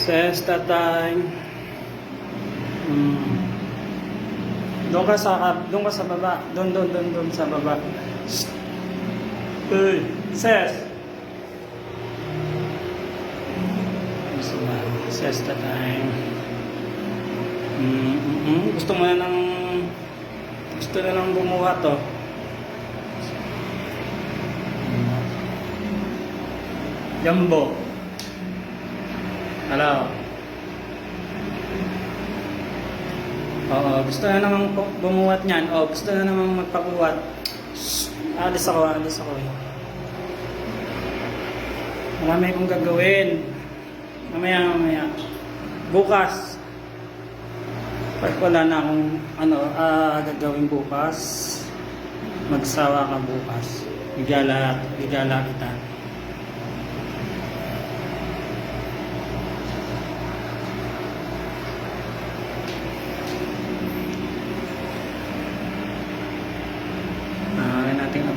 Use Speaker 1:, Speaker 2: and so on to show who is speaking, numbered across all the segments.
Speaker 1: Siesta time. Doon ka sa baba. Doon sa baba. Uy, ses. Siesta time. Gusto mo na nang bumuha to. Jumbo. Hello. Oo, gusto na namang bumuhat niyan. Oo, gusto na namang magpabuhat. Alis ako. Marami akong gagawin. Mamaya. Bukas. Pag wala na akong gagawin bukas, magsawa ka bukas. Igala kita.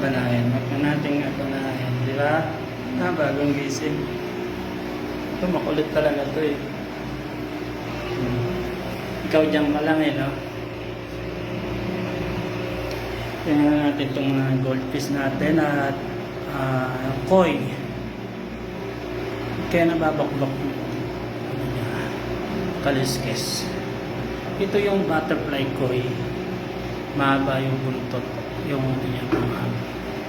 Speaker 1: Huwag nating abanahin, di ba? Bagong gising. Ito, makulit talaga ito eh. Ikaw dyan ka lang eh, no? Tingnan natin itong mga goldfish natin at koi. Kaya nababakbak kaliskes. Ito yung butterfly koi. Mahaba yung buntot. Yung mga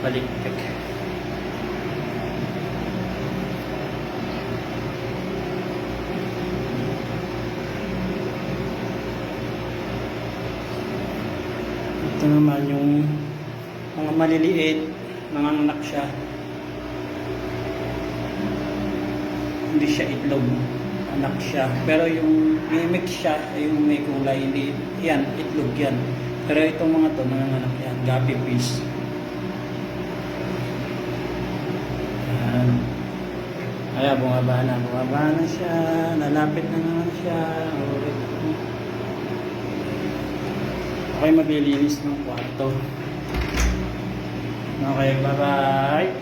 Speaker 1: balikpik. Ito naman yung mga maliliit, mga anak siya. Hindi siya itlog, anak siya. Pero yung mix siya, yung may kulay, hindi yan, itlog yan. Pero itong mga to, mga anak yan, guppy fish. Yan. Kaya bumaba na siya, nalapit na naman siya. Okay, maglilinis ng kwarto. Okay, bye-bye.